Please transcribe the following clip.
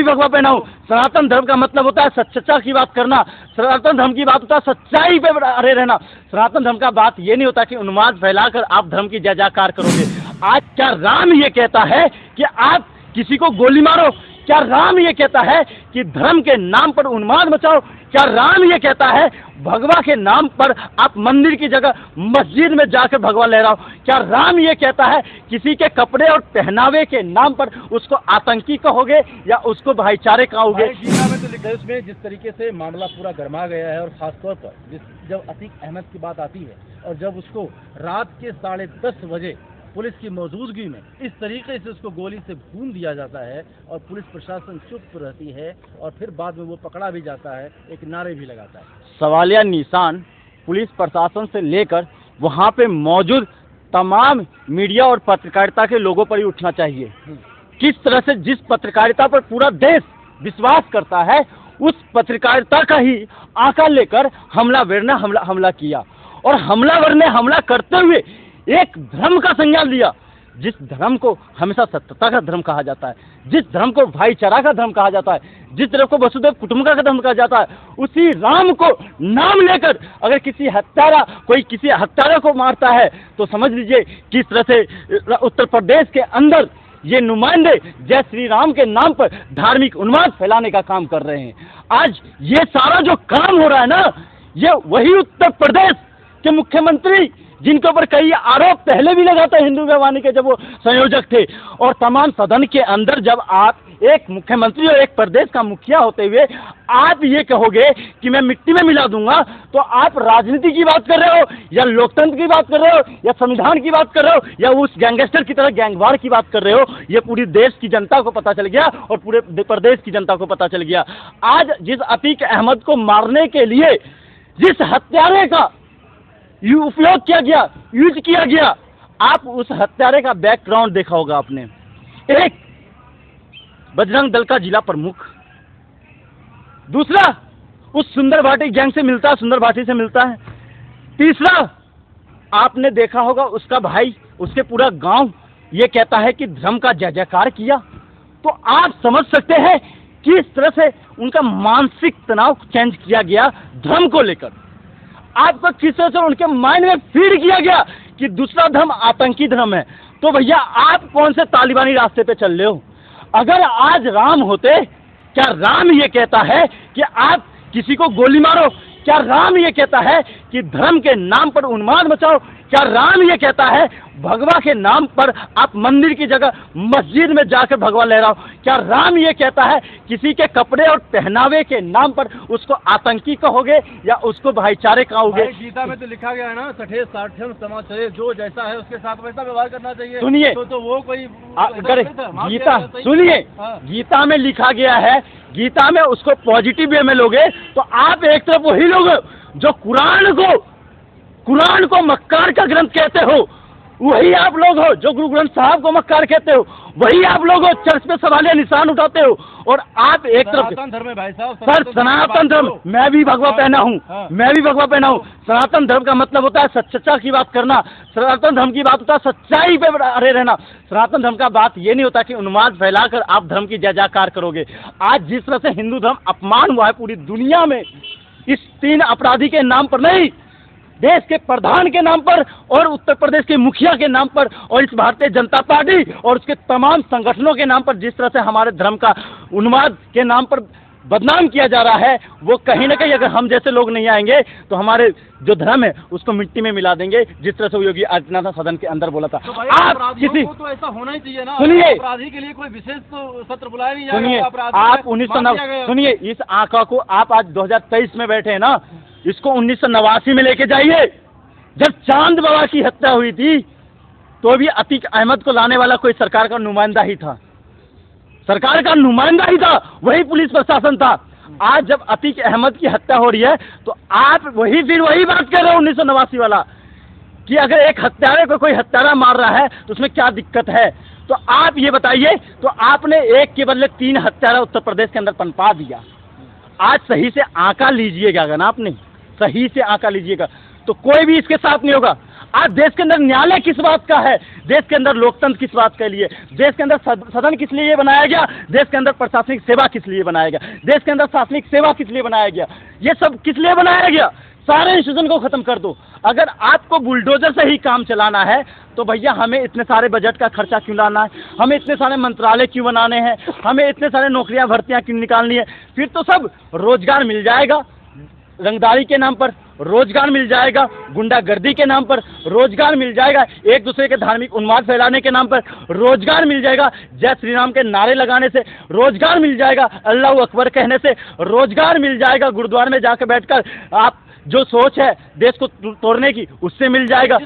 भगवा पहना हूँ। सनातन धर्म का मतलब होता है सच्चा की बात करना। सनातन धर्म की बात होता है सच्चाई पे अड़े रहना। सनातन धर्म का बात ये नहीं होता कि उन्माद फैलाकर आप धर्म की जय जयकार करोगे। आज क्या राम ये कहता है कि आप किसी को गोली मारो? क्या राम ये कहता है कि धर्म के नाम पर उन्माद मचाओ? क्या राम ये कहता है भगवा के नाम पर आप मंदिर की जगह मस्जिद में जाकर भगवा लहराओ? क्या राम ये कहता है किसी के कपड़े और पहनावे के नाम पर उसको आतंकी कहोगे या उसको भाईचारे कहोगे? गीता में तो लिखा है उसमें जिस तरीके से मामला पूरा गर्मा गया है, और खासतौर पर जब अतीक अहमद की बात आती है और जब उसको रात के 10:30 बजे पुलिस की मौजूदगी में इस तरीके से उसको गोली से भून दिया जाता है और पुलिस प्रशासन चुप रहती है और फिर बाद में वो पकड़ा भी जाता है, एक नारे भी लगाता है। सवालिया निशान पुलिस प्रशासन से लेकर वहाँ पे मौजूद तमाम मीडिया और पत्रकारिता के लोगों पर ही उठना चाहिए। किस तरह से जिस पत्रकारिता पर पूरा देश विश्वास करता है उस पत्रकारिता का ही आंकड़ा लेकर हमलावर ने हमला किया, और हमलावर ने हमला करते हुए एक धर्म का संज्ञान लिया, जिस धर्म को हमेशा सत्यता का धर्म कहा जाता है, जिस धर्म को भाईचारा का धर्म कहा जाता है, जिस धर्म को वसुधैव कुटुंबकम का धर्म कहा जाता है, उसी राम को नाम लेकर अगर कोई किसी हत्यारा को मारता है तो समझ लीजिए किस तरह से उत्तर प्रदेश के अंदर ये नुमाइंदे जय श्री राम के नाम पर धार्मिक उन्माद फैलाने का काम कर रहे हैं। आज ये सारा जो काम हो रहा है ना, ये वही उत्तर प्रदेश के मुख्यमंत्री जिनके ऊपर कई आरोप पहले भी लगाते हिंदू व्यवानी के, जब वो संयोजक थे, और तमाम सदन के अंदर जब आप एक मुख्यमंत्री और एक प्रदेश का मुखिया होते हुए आप ये कहोगे कि मैं मिट्टी में मिला दूंगा, तो आप राजनीति की बात कर रहे हो या लोकतंत्र की बात कर रहे हो या संविधान की बात कर रहे हो या उस गैंगस्टर की तरह गैंगवार की बात कर रहे हो? ये पूरी देश की जनता को पता चल गया और पूरे प्रदेश की जनता को पता चल गया। आज जिस अतीक अहमद को मारने के लिए जिस हत्यारे का उपयोग किया गया, यूज किया गया, आप उस हत्यारे का बैकग्राउंड देखा होगा आपने। एक बजरंग दल का जिला प्रमुख, दूसरा उस सुंदर भाटी गैंग से मिलता है, सुंदर भाटी से मिलता है, तीसरा आपने देखा होगा उसका भाई, उसके पूरा गांव ये कहता है कि धर्म का जय जयकार किया। तो आप समझ सकते हैं किस तरह से उनका मानसिक तनाव चेंज किया गया धर्म को लेकर। आपको किस तरह से उनके माइंड में फीड किया गया कि दूसरा धर्म आतंकी धर्म है। तो भैया आप कौन से तालिबानी रास्ते पे चल रहे हो? अगर आज राम होते, क्या राम ये कहता है कि आप किसी को गोली मारो? क्या राम ये कहता है कि धर्म के नाम पर उन्माद मचाओ? क्या राम ये कहता है भगवा के नाम पर आप मंदिर की जगह मस्जिद में जाकर भगवा लहराओ? क्या राम ये कहता है किसी के कपड़े और पहनावे के नाम पर उसको आतंकी कहोगे या उसको भाईचारे कहोगे? गीता में तो लिखा गया है ना, सठे साठ्यम समाचरे, जो जैसा है उसके साथ वैसा व्यवहार करना चाहिए। सुनिए, तो वो कोई अगर गीता सुनिए, गीता में लिखा गया है, गीता में उसको पॉजिटिव वे में लोगे तो आप एक तरफ वही लोग जो कुरान को मक्कार का ग्रंथ कहते हो, वही आप लोग हो जो गुरु ग्रंथ साहब को मक्कार कहते हो, वही आप लोग हो चर्च पे सवालिया निशान उठाते हो। और आप एक तरफ सनातन धर्म है भाई साहब, सर सनातन धर्म, मैं भी भगवा पहना हूँ, मैं भी भगवा पहना हूँ। सनातन धर्म का मतलब होता है सच्चा की बात करना। सनातन धर्म की बात होता है सच्चाई पे अड़े रहना। सनातन धर्म का बात ये नहीं होता कि उन्माद फैलाकर आप धर्म की जय जयकार करोगे। आज जिस तरह से हिंदू धर्म अपमान हुआ है पूरी दुनिया में, इस 3 अपराधी के नाम पर नहीं, देश के प्रधान के नाम पर और उत्तर प्रदेश के मुखिया के नाम पर और इस भारतीय जनता पार्टी और उसके तमाम संगठनों के नाम पर जिस तरह से हमारे धर्म का उन्माद के नाम पर बदनाम किया जा रहा है, वो कहीं ना कहीं अगर हम जैसे लोग नहीं आएंगे तो हमारे जो धर्म है उसको मिट्टी में मिला देंगे, जिस तरह से योगी आदित्यनाथ सदन के अंदर बोला था। तो आप किसी तो ऐसा होना ही चाहिए ना, सुनिए, अपराधी के लिए कोई विशेष तो सत्र बुलाया नहीं सुनिए, आप 1990 सुनिए, इस आंकड़ा को आप आज 2023 में बैठे हैं ना, इसको 1989 में लेके जाइए, जब चांद बाबा की हत्या हुई थी तो भी अतीक अहमद को लाने वाला कोई सरकार का नुमाइंदा ही था, सरकार का नुमाइंदा ही था, वही पुलिस प्रशासन था। आज जब अतीक अहमद की हत्या हो रही है तो आप फिर वही बात कर रहे हो 1989 वाला, कि अगर एक हत्यारे को कोई हत्यारा मार रहा है तो उसमें क्या दिक्कत है? तो आप ये बताइए, तो आपने एक के बदले 3 हत्यारा उत्तर प्रदेश के अंदर पनपा दिया। आज सही से आंका लीजिएगा, अगर आपने सही से आंका लीजिएगा तो कोई भी इसके साथ नहीं होगा। आज देश के अंदर न्यायालय किस बात का है, देश के अंदर लोकतंत्र किस बात के लिए, देश के अंदर सदन किस लिए बनाया गया, देश के अंदर प्रशासनिक सेवा किस लिए बनाया गया, देश के अंदर शासनिक सेवा किस लिए बनाया गया, ये सब किस लिए बनाया गया। सारे इंस्टीट्यूशन को खत्म कर दो। अगर आपको बुलडोजर से ही काम चलाना है तो भैया हमें इतने सारे बजट का खर्चा क्यों लाना है, हमें इतने सारे मंत्रालय क्यों बनाने हैं, हमें इतने सारे नौकरियां भर्तियां क्यों निकालनी है। फिर तो सब रोजगार मिल जाएगा, रंगदारी के नाम पर रोजगार मिल जाएगा, गुंडागर्दी के नाम पर रोजगार मिल जाएगा, एक दूसरे के धार्मिक उन्माद फैलाने के नाम पर रोजगार मिल जाएगा, जय श्री राम के नारे लगाने से रोजगार मिल जाएगा, अल्लाह अकबर कहने से रोजगार मिल जाएगा, गुरुद्वारे में जाकर बैठकर आप जो सोच है देश को तोड़ने की उससे मिल जाएगा।